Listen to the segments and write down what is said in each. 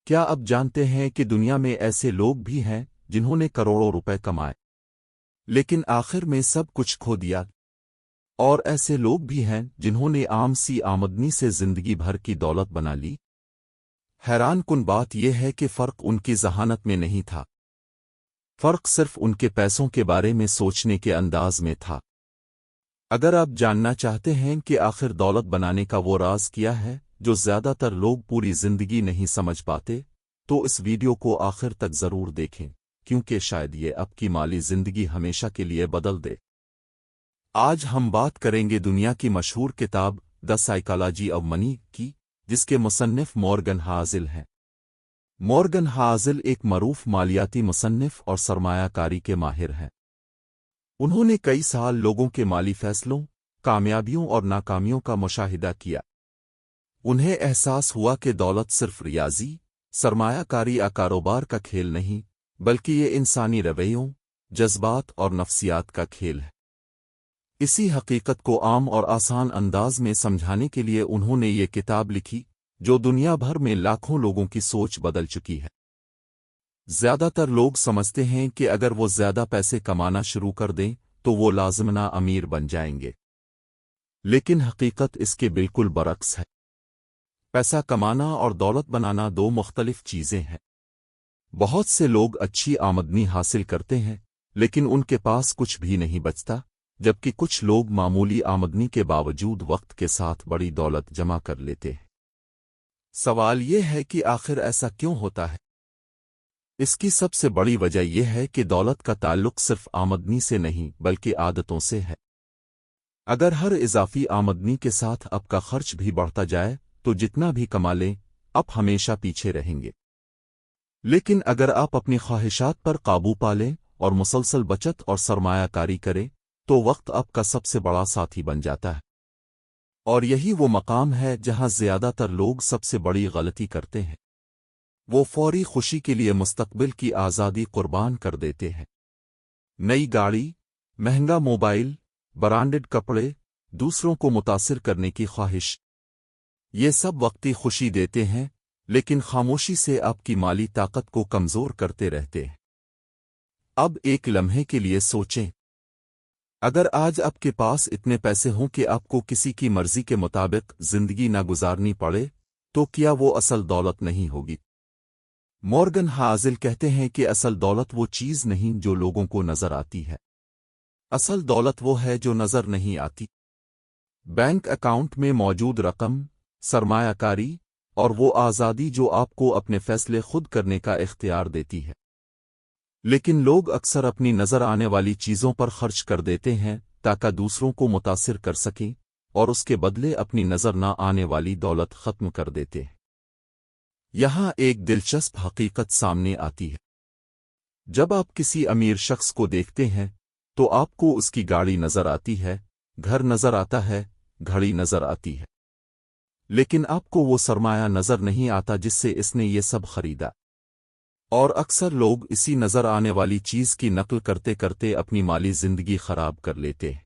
کیا اب جانتے ہیں کہ دنیا میں ایسے لوگ بھی ہیں جنہوں نے کروڑوں روپے کمائے لیکن آخر میں سب کچھ کھو دیا، اور ایسے لوگ بھی ہیں جنہوں نے عام سی آمدنی سے زندگی بھر کی دولت بنا لی؟ حیران کن بات یہ ہے کہ فرق ان کی ذہانت میں نہیں تھا، فرق صرف ان کے پیسوں کے بارے میں سوچنے کے انداز میں تھا۔ اگر آپ جاننا چاہتے ہیں کہ آخر دولت بنانے کا وہ راز کیا ہے جو زیادہ تر لوگ پوری زندگی نہیں سمجھ پاتے، تو اس ویڈیو کو آخر تک ضرور دیکھیں، کیونکہ شاید یہ آپ کی مالی زندگی ہمیشہ کے لیے بدل دے۔ آج ہم بات کریں گے دنیا کی مشہور کتاب دی سائیکالوجی آف منی کی، جس کے مصنف مورگن ہازل ہیں۔ مورگن ہازل ایک معروف مالیاتی مصنف اور سرمایہ کاری کے ماہر ہیں۔ انہوں نے کئی سال لوگوں کے مالی فیصلوں، کامیابیوں اور ناکامیوں کا مشاہدہ کیا۔ انہیں احساس ہوا کہ دولت صرف ریاضی، سرمایہ کاری یا کاروبار کا کھیل نہیں، بلکہ یہ انسانی رویوں، جذبات اور نفسیات کا کھیل ہے۔ اسی حقیقت کو عام اور آسان انداز میں سمجھانے کے لیے انہوں نے یہ کتاب لکھی، جو دنیا بھر میں لاکھوں لوگوں کی سوچ بدل چکی ہے۔ زیادہ تر لوگ سمجھتے ہیں کہ اگر وہ زیادہ پیسے کمانا شروع کر دیں تو وہ لازماً امیر بن جائیں گے، لیکن حقیقت اس کے بالکل برعکس ہے۔ پیسہ کمانا اور دولت بنانا دو مختلف چیزیں ہیں۔ بہت سے لوگ اچھی آمدنی حاصل کرتے ہیں لیکن ان کے پاس کچھ بھی نہیں بچتا، جبکہ کچھ لوگ معمولی آمدنی کے باوجود وقت کے ساتھ بڑی دولت جمع کر لیتے ہیں۔ سوال یہ ہے کہ آخر ایسا کیوں ہوتا ہے؟ اس کی سب سے بڑی وجہ یہ ہے کہ دولت کا تعلق صرف آمدنی سے نہیں بلکہ عادتوں سے ہے۔ اگر ہر اضافی آمدنی کے ساتھ آپ کا خرچ بھی بڑھتا جائے تو جتنا بھی کما لیں آپ ہمیشہ پیچھے رہیں گے۔ لیکن اگر آپ اپنی خواہشات پر قابو پا لیں اور مسلسل بچت اور سرمایہ کاری کریں تو وقت آپ کا سب سے بڑا ساتھی بن جاتا ہے۔ اور یہی وہ مقام ہے جہاں زیادہ تر لوگ سب سے بڑی غلطی کرتے ہیں۔ وہ فوری خوشی کے لیے مستقبل کی آزادی قربان کر دیتے ہیں۔ نئی گاڑی، مہنگا موبائل، برانڈڈ کپڑے، دوسروں کو متاثر کرنے کی خواہش، یہ سب وقتی خوشی دیتے ہیں لیکن خاموشی سے آپ کی مالی طاقت کو کمزور کرتے رہتے ہیں۔ اب ایک لمحے کے لیے سوچیں، اگر آج آپ کے پاس اتنے پیسے ہوں کہ آپ کو کسی کی مرضی کے مطابق زندگی نہ گزارنی پڑے تو کیا وہ اصل دولت نہیں ہوگی؟ مورگن ہازل کہتے ہیں کہ اصل دولت وہ چیز نہیں جو لوگوں کو نظر آتی ہے، اصل دولت وہ ہے جو نظر نہیں آتی۔ بینک اکاؤنٹ میں موجود رقم، سرمایہ کاری، اور وہ آزادی جو آپ کو اپنے فیصلے خود کرنے کا اختیار دیتی ہے۔ لیکن لوگ اکثر اپنی نظر آنے والی چیزوں پر خرچ کر دیتے ہیں تاکہ دوسروں کو متاثر کر سکیں، اور اس کے بدلے اپنی نظر نہ آنے والی دولت ختم کر دیتے ہیں۔ یہاں ایک دلچسپ حقیقت سامنے آتی ہے۔ جب آپ کسی امیر شخص کو دیکھتے ہیں تو آپ کو اس کی گاڑی نظر آتی ہے، گھر نظر آتا ہے، گھڑی نظر آتی ہے، لیکن آپ کو وہ سرمایہ نظر نہیں آتا جس سے اس نے یہ سب خریدا۔ اور اکثر لوگ اسی نظر آنے والی چیز کی نقل کرتے کرتے اپنی مالی زندگی خراب کر لیتے ہیں۔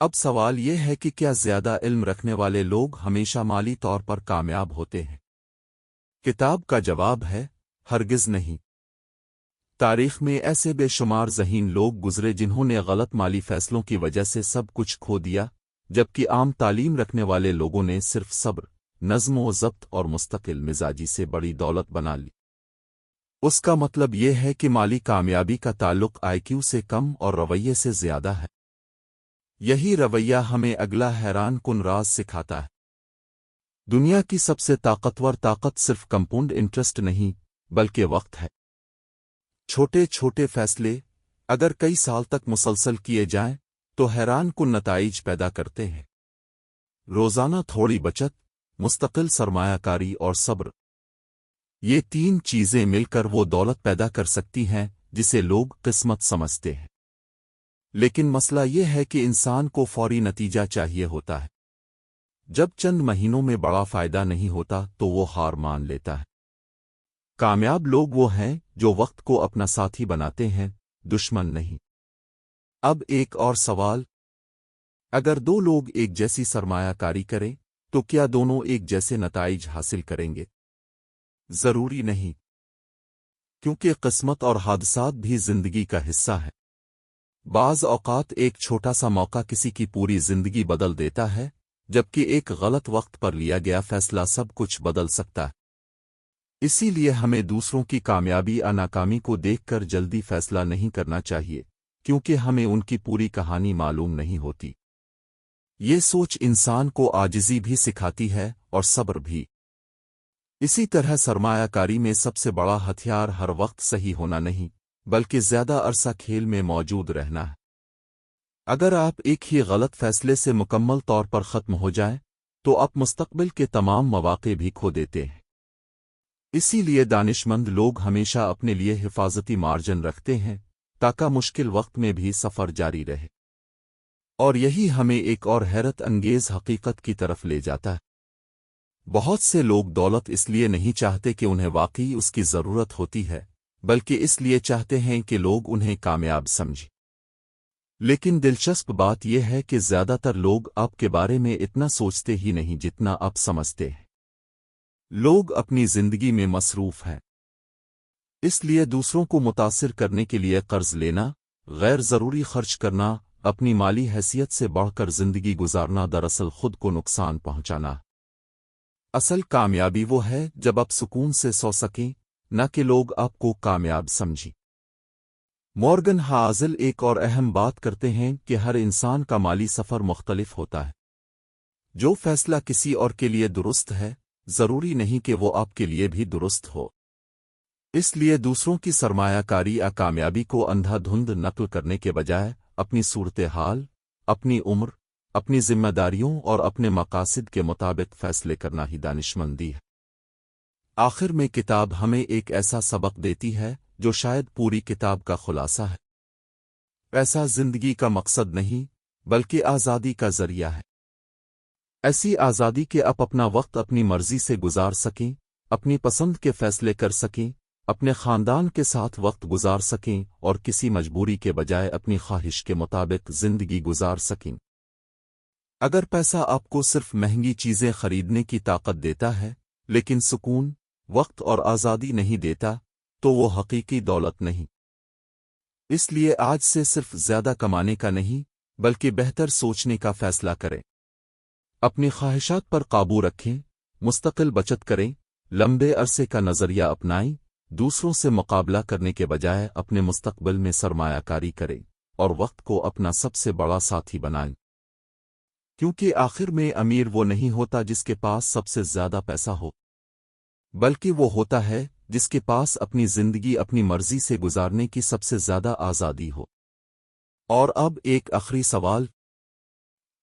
اب سوال یہ ہے کہ کیا زیادہ علم رکھنے والے لوگ ہمیشہ مالی طور پر کامیاب ہوتے ہیں؟ کتاب کا جواب ہے ہرگز نہیں۔ تاریخ میں ایسے بے شمار ذہین لوگ گزرے جنہوں نے غلط مالی فیصلوں کی وجہ سے سب کچھ کھو دیا، جبکہ عام تعلیم رکھنے والے لوگوں نے صرف صبر، نظم و ضبط اور مستقل مزاجی سے بڑی دولت بنا لی۔ اس کا مطلب یہ ہے کہ مالی کامیابی کا تعلق آئی کیو سے کم اور رویے سے زیادہ ہے۔ یہی رویہ ہمیں اگلا حیران کن راز سکھاتا ہے۔ دنیا کی سب سے طاقتور طاقت صرف کمپاؤنڈ انٹرسٹ نہیں بلکہ وقت ہے۔ چھوٹے چھوٹے فیصلے اگر کئی سال تک مسلسل کیے جائیں تو حیران کن نتائج پیدا کرتے ہیں۔ روزانہ تھوڑی بچت، مستقل سرمایہ کاری اور صبر، یہ تین چیزیں مل کر وہ دولت پیدا کر سکتی ہیں جسے لوگ قسمت سمجھتے ہیں۔ لیکن مسئلہ یہ ہے کہ انسان کو فوری نتیجہ چاہیے ہوتا ہے۔ جب چند مہینوں میں بڑا فائدہ نہیں ہوتا تو وہ ہار مان لیتا ہے۔ کامیاب لوگ وہ ہیں جو وقت کو اپنا ساتھی بناتے ہیں، دشمن نہیں۔ اب ایک اور سوال، اگر دو لوگ ایک جیسی سرمایہ کاری کریں تو کیا دونوں ایک جیسے نتائج حاصل کریں گے؟ ضروری نہیں، کیونکہ قسمت اور حادثات بھی زندگی کا حصہ ہے۔ بعض اوقات ایک چھوٹا سا موقع کسی کی پوری زندگی بدل دیتا ہے، جبکہ ایک غلط وقت پر لیا گیا فیصلہ سب کچھ بدل سکتا ہے۔ اسی لیے ہمیں دوسروں کی کامیابی یا ناکامی کو دیکھ کر جلدی فیصلہ نہیں کرنا چاہیے، کیونکہ ہمیں ان کی پوری کہانی معلوم نہیں ہوتی۔ یہ سوچ انسان کو عاجزی بھی سکھاتی ہے اور صبر بھی۔ اسی طرح سرمایہ کاری میں سب سے بڑا ہتھیار ہر وقت صحیح ہونا نہیں، بلکہ زیادہ عرصہ کھیل میں موجود رہنا ہے۔ اگر آپ ایک ہی غلط فیصلے سے مکمل طور پر ختم ہو جائیں تو آپ مستقبل کے تمام مواقع بھی کھو دیتے ہیں۔ اسی لیے دانشمند لوگ ہمیشہ اپنے لیے حفاظتی مارجن رکھتے ہیں تاکہ مشکل وقت میں بھی سفر جاری رہے۔ اور یہی ہمیں ایک اور حیرت انگیز حقیقت کی طرف لے جاتا ہے۔ بہت سے لوگ دولت اس لیے نہیں چاہتے کہ انہیں واقعی اس کی ضرورت ہوتی ہے، بلکہ اس لیے چاہتے ہیں کہ لوگ انہیں کامیاب سمجھیں۔ لیکن دلچسپ بات یہ ہے کہ زیادہ تر لوگ آپ کے بارے میں اتنا سوچتے ہی نہیں جتنا آپ سمجھتے ہیں۔ لوگ اپنی زندگی میں مصروف ہیں، اس لیے دوسروں کو متاثر کرنے کے لیے قرض لینا، غیر ضروری خرچ کرنا، اپنی مالی حیثیت سے بڑھ کر زندگی گزارنا دراصل خود کو نقصان پہنچانا۔ اصل کامیابی وہ ہے جب آپ سکون سے سو سکیں، نہ کہ لوگ آپ کو کامیاب سمجھیں۔ مورگن ہازل ایک اور اہم بات کرتے ہیں کہ ہر انسان کا مالی سفر مختلف ہوتا ہے۔ جو فیصلہ کسی اور کے لیے درست ہے، ضروری نہیں کہ وہ آپ کے لیے بھی درست ہو۔ اس لیے دوسروں کی سرمایہ کاری یا کامیابی کو اندھا دھند نقل کرنے کے بجائے اپنی صورتحال، اپنی عمر، اپنی ذمہ داریوں اور اپنے مقاصد کے مطابق فیصلے کرنا ہی دانشمندی ہے۔ آخر میں کتاب ہمیں ایک ایسا سبق دیتی ہے جو شاید پوری کتاب کا خلاصہ ہے۔ پیسہ زندگی کا مقصد نہیں، بلکہ آزادی کا ذریعہ ہے۔ ایسی آزادی کہ آپ اپنا وقت اپنی مرضی سے گزار سکیں، اپنی پسند کے فیصلے کر سکیں، اپنے خاندان کے ساتھ وقت گزار سکیں اور کسی مجبوری کے بجائے اپنی خواہش کے مطابق زندگی گزار سکیں۔ اگر پیسہ آپ کو صرف مہنگی چیزیں خریدنے کی طاقت دیتا ہے، لیکن سکون، وقت اور آزادی نہیں دیتا، تو وہ حقیقی دولت نہیں۔ اس لیے آج سے صرف زیادہ کمانے کا نہیں، بلکہ بہتر سوچنے کا فیصلہ کریں۔ اپنی خواہشات پر قابو رکھیں، مستقل بچت کریں، لمبے عرصے کا نظریہ اپنائیں، دوسروں سے مقابلہ کرنے کے بجائے اپنے مستقبل میں سرمایہ کاری کریں اور وقت کو اپنا سب سے بڑا ساتھی بنائیں۔ کیونکہ آخر میں امیر وہ نہیں ہوتا جس کے پاس سب سے زیادہ پیسہ ہو، بلکہ وہ ہوتا ہے جس کے پاس اپنی زندگی اپنی مرضی سے گزارنے کی سب سے زیادہ آزادی ہو۔ اور اب ایک آخری سوال،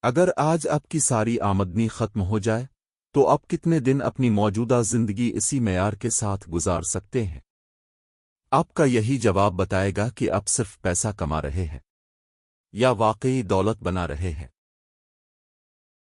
اگر آج آپ کی ساری آمدنی ختم ہو جائے تو آپ کتنے دن اپنی موجودہ زندگی اسی معیار کے ساتھ گزار سکتے ہیں؟ آپ کا یہی جواب بتائے گا کہ آپ صرف پیسہ کما رہے ہیں یا واقعی دولت بنا رہے ہیں۔